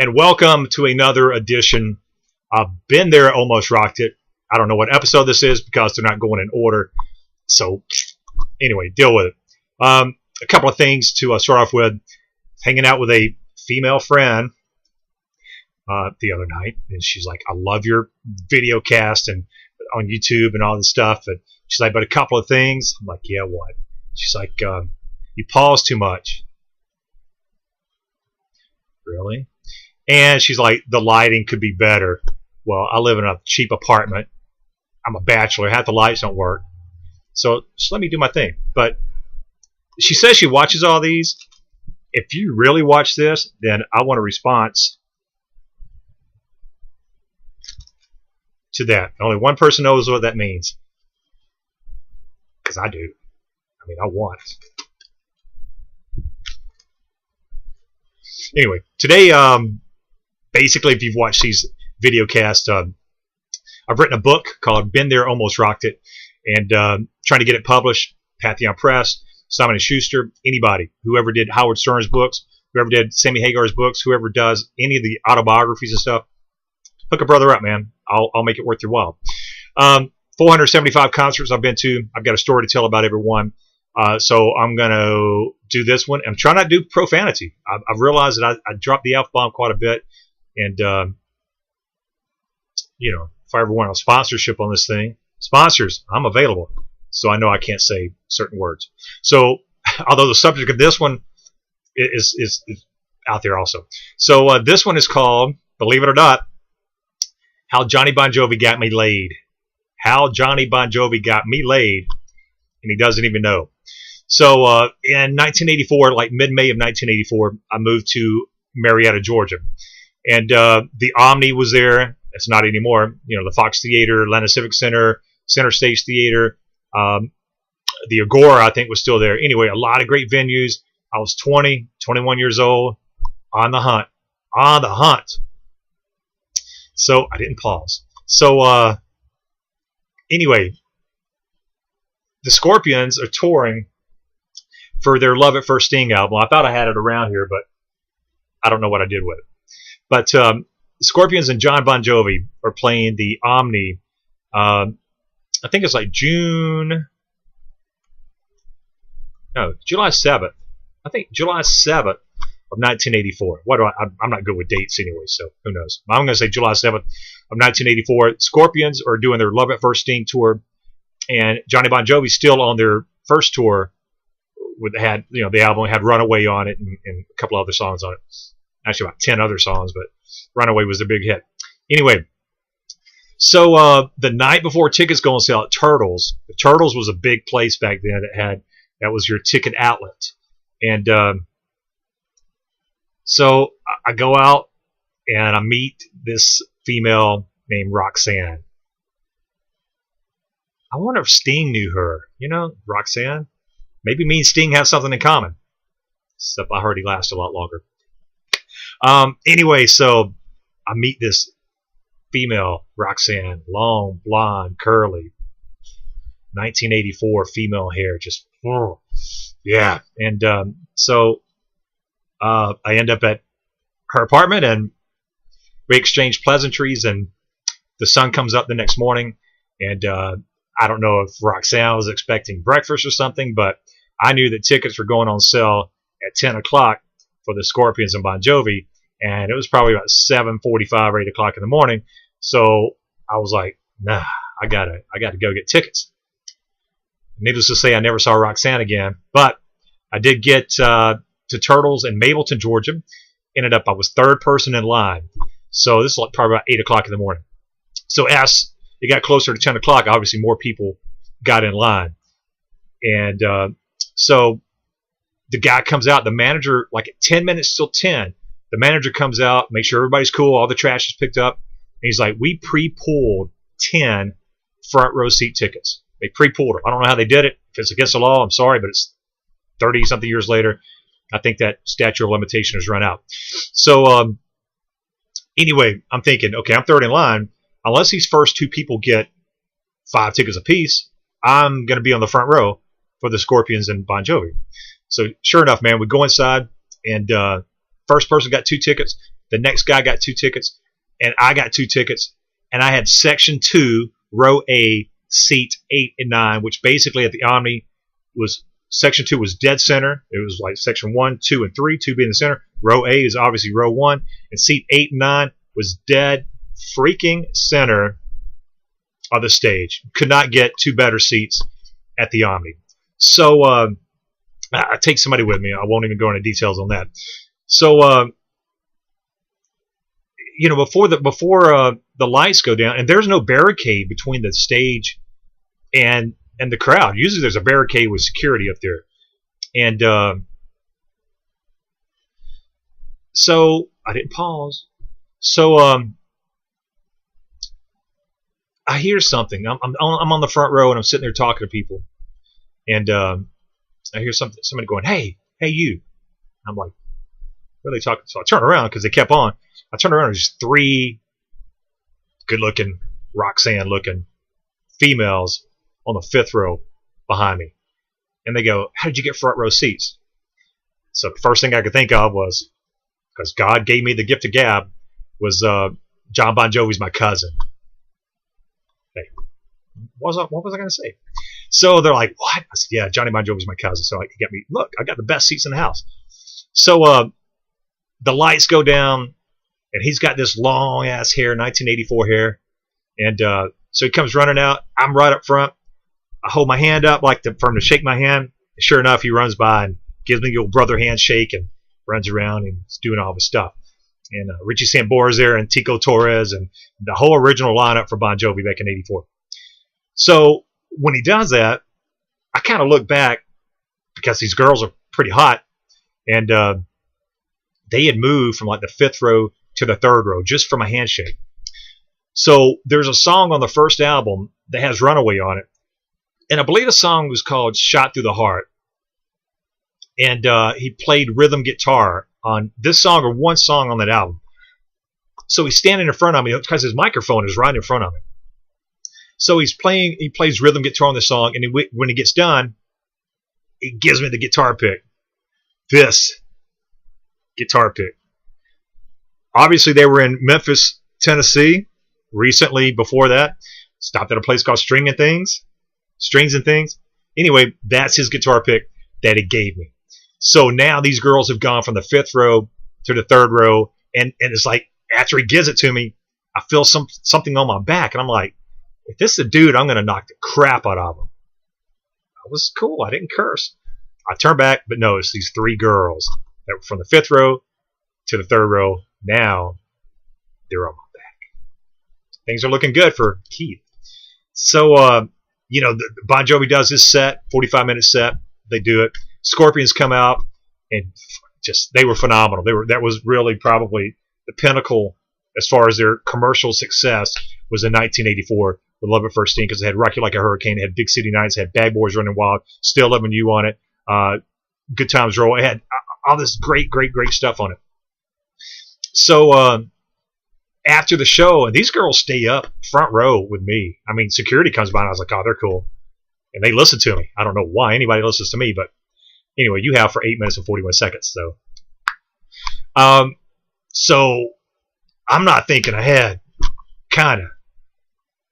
and welcome to another edition. I've been there, almost rocked it. I don't know what episode this is because they're not going in order. So anyway, deal with it. A couple of things to start off with. Hanging out with a female friend the other night, and she's like, I love your video cast and on YouTube and all this stuff. And she's like, but a couple of things. I'm like, yeah, what? She's like, you pause too much. Really? And she's like, the lighting could be better. Well, I live in a cheap apartment. I'm a bachelor. Half the lights don't work. So just let me do my thing. But she says she watches all these. If you really watch this, then I want a response to that. Only one person knows what that means. Because I do. I mean, I want. Anyway, today, basically, if you've watched these video casts, I've written a book called Been There, Almost Rocked It, and trying to get it published. Pantheon Press, Simon & Schuster, anybody, whoever did Howard Stern's books, whoever did Sammy Hagar's books, whoever does any of the autobiographies and stuff, hook a brother up, man. I'll make it worth your while. 475 concerts I've been to. I've got a story to tell about every one. So I'm going to do this one. I'm trying not to do profanity. I've realized that I dropped the F-bomb quite a bit. And, you know, if I ever want a sponsorship on this thing, sponsors, I'm available. So I know I can't say certain words. So although the subject of this one is out there also. So this one is called, believe it or not, How Johnny Bon Jovi Got Me Laid. How Johnny Bon Jovi Got Me Laid. And he doesn't even know. So in 1984, like mid-May of 1984, I moved to Marietta, Georgia. And the Omni was there. It's not anymore. You know, the Fox Theater, Atlanta Civic Center, Center Stage Theater. The Agora, I think, was still there. Anyway, a lot of great venues. I was 21 years old, on the hunt. On the hunt. So I didn't pause. So anyway, the Scorpions are touring for their Love at First Sting album. I thought I had it around here, but I don't know what I did with it. But Scorpions and John Bon Jovi are playing the Omni. I think it's like July 7th. I think July 7th of 1984. I'm not good with dates anyway, so who knows. I'm going to say July 7th of 1984. Scorpions are doing their Love at First Sting tour, and Johnny Bon Jovi's still on their first tour. Had, you know, the album had Runaway on it and a couple other songs on it. Actually, about 10 other songs, but Runaway was the big hit. Anyway, so the night before tickets go on sale at Turtles. The Turtles was a big place back then that was your ticket outlet. And so I go out and I meet this female named Roxanne. I wonder if Sting knew her. You know, Roxanne? Maybe me and Sting have something in common. Except I heard he lasted a lot longer. Anyway, so I meet this female, Roxanne, long, blonde, curly, 1984 female hair, just, yeah. And so I end up at her apartment, and we exchange pleasantries, and the sun comes up the next morning, and I don't know if Roxanne was expecting breakfast or something, but I knew that tickets were going on sale at 10 o'clock for the Scorpions and Bon Jovi, and it was probably about 7:45 or 8 o'clock in the morning. So I was like, nah, I gotta go get tickets. Needless to say, I never saw Roxanne again, but I did get to Turtles in Mableton, Georgia. Ended up, I was third person in line. So this is like probably about 8 o'clock in the morning. So as it got closer to 10 o'clock, obviously more people got in line. And so the guy comes out, the manager, like at 10 minutes till 10, the manager comes out, makes sure everybody's cool, all the trash is picked up. And he's like, we pre-pulled 10 front row seat tickets. They pre-pulled them. I don't know how they did it. If it's against the law, I'm sorry, but it's 30-something years later. I think that statute of limitation has run out. So anyway, I'm thinking, okay, I'm third in line. Unless these first two people get 5 tickets apiece, I'm going to be on the front row for the Scorpions and Bon Jovi. So sure enough, man, we go inside, and first person got 2 tickets. The next guy got 2 tickets, and I got 2 tickets, and I had section 2, row A, seat 8 and 9, which basically at the Omni was section 2 was dead center. It was like section 1, 2, and 3, 2 being the center. Row A is obviously row 1, and seat 8 and 9 was dead freaking center of the stage. Could not get 2 better seats at the Omni. So I take somebody with me. I won't even go into details on that. So before the lights go down, and there's no barricade between the stage and the crowd. Usually there's a barricade with security up there. And so I didn't pause. So I hear something. I'm on the front row, and I'm sitting there talking to people, and I hear somebody going, hey you. I'm like, what are they talking? So I turn around because they kept on. I turn around, and there's 3 good-looking, Roxanne-looking females on the 5th row behind me. And they go, how did you get front row seats? So the first thing I could think of was, because God gave me the gift of gab, was John Bon Jovi's my cousin. Hey, what was I going to say? So they're like, what? I said, yeah, Johnny Bon Jovi's my cousin. So he got me, look, I got the best seats in the house. So the lights go down, and he's got this long-ass hair, 1984 hair. And so he comes running out. I'm right up front. I hold my hand up for him to shake my hand. And sure enough, he runs by and gives me the old brother handshake and runs around and is doing all his stuff. And Richie Sambora's there, and Tico Torres, and the whole original lineup for Bon Jovi back in '84. So when he does that, I kind of look back because these girls are pretty hot, and they had moved from like the 5th row to the 3rd row just from a handshake. So there's a song on the first album that has Runaway on it, and I believe the song was called Shot Through the Heart. And he played rhythm guitar on this song, or one song on that album. So he's standing in front of me because his microphone is right in front of him. So he plays rhythm guitar on the song, and when he gets done, he gives me the guitar pick. This guitar pick. Obviously, they were in Memphis, Tennessee recently. Before that, stopped at a place called Strings and Things. Anyway, that's his guitar pick that he gave me. So now these girls have gone from the 5th row to the 3rd row, and it's like after he gives it to me, I feel something on my back, and I'm like, if this is a dude, I'm going to knock the crap out of him. That was cool. I didn't curse. I turned back, but no, it's these 3 girls that were from the 5th row to the 3rd row. Now they're on my back. Things are looking good for Keith. So, Bon Jovi does his set, 45-minute set. They do it. Scorpions come out, and they were phenomenal. That was really probably the pinnacle as far as their commercial success was in 1984 with Love at First Sting, because they had Rock You Like a Hurricane, it had Big City Nights, it had Bad Boys Running Wild, Still Loving You on it, Good Times Roll. It had all this great stuff on it. So after the show, and these girls stay up front row with me. I mean, security comes by, and I was like, oh, they're cool. And they listen to me. I don't know why anybody listens to me, but anyway, you have for 8 minutes and 41 seconds. So I'm not thinking ahead, kind of.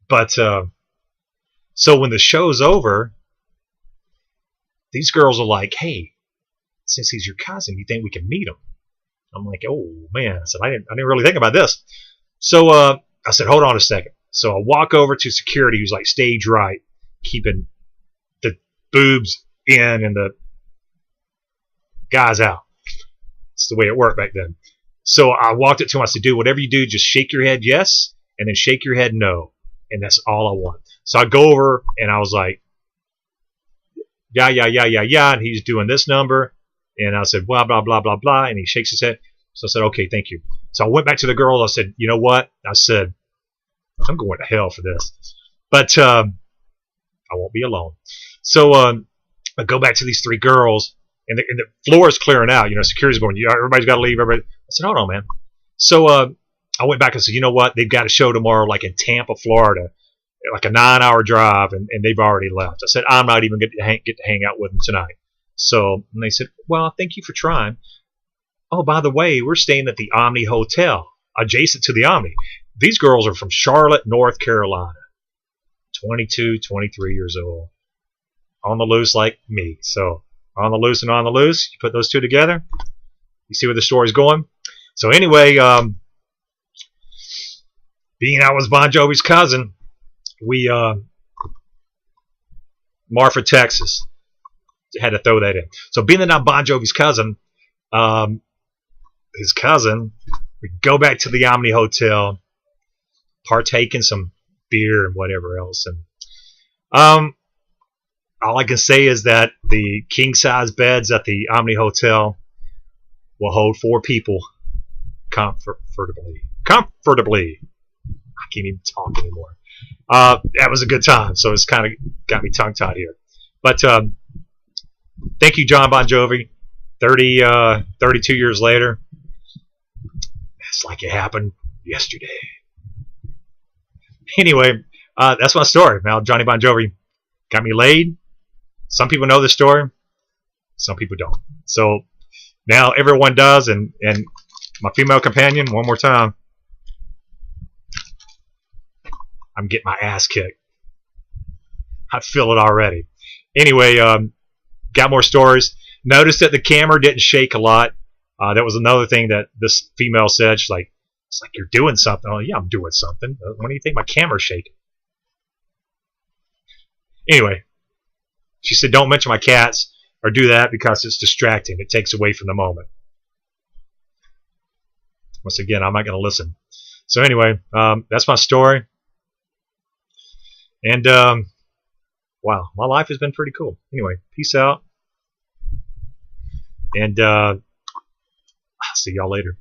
But so when the show's over, these girls are like, hey, since he's your cousin, you think we can meet him? I'm like, oh, man. I said, I didn't really think about this. So I said, hold on a second. So I walk over to security, who's like stage right, keeping the boobs in and the guys out. It's the way it worked back then. So I walked up to him. I said, dude, whatever you do, just shake your head yes, and then shake your head no. And that's all I want. So I go over, and I was like, yeah. And he's doing this number. And I said, blah, blah, blah, blah, blah. And he shakes his head. So I said, okay, thank you. So I went back to the girl. I said, you know what? I said, I'm going to hell for this. But I won't be alone. So I go back to these 3 girls, and the floor is clearing out. Security's going, everybody's got to leave. Everybody. I said, hold on, man. So I went back and said, you know what? They've got a show tomorrow, like in Tampa, Florida, like a 9-hour drive, and they've already left. I said, I'm not even going to get to hang out with them tonight. So and they said, well, thank you for trying. Oh, by the way, we're staying at the Omni Hotel, adjacent to the Omni. These girls are from Charlotte, North Carolina. 22, 23 years old. On the loose like me. So, on the loose and on the loose, you put those two together, you see where the story's going. So anyway, being I was Bon Jovi's cousin, we, Marfa, Texas, had to throw that in. So being that I'm Bon Jovi's cousin, his cousin, we go back to the Omni Hotel, partake in some beer and whatever else. And all I can say is that the king size beds at the Omni Hotel will hold 4 people comfortably. Comfortably. I can't even talk anymore. That was a good time, so it's kind of got me tongue tied here. But thank you, John Bon Jovi. 32 years later, it's like it happened yesterday. Anyway, that's my story. Now, Johnny Bon Jovi got me laid. Some people know the story. Some people don't. So now everyone does, and my female companion, one more time, I'm getting my ass kicked. I feel it already. Anyway, got more stories. Noticed that the camera didn't shake a lot. That was another thing that this female said. She's like, it's like you're doing something. Oh, yeah, I'm doing something. When do you think my camera's shaking? Anyway, she said, don't mention my cats or do that because it's distracting. It takes away from the moment. Once again, I'm not going to listen. So anyway, that's my story. And, wow, my life has been pretty cool. Anyway, peace out. And I'll see y'all later.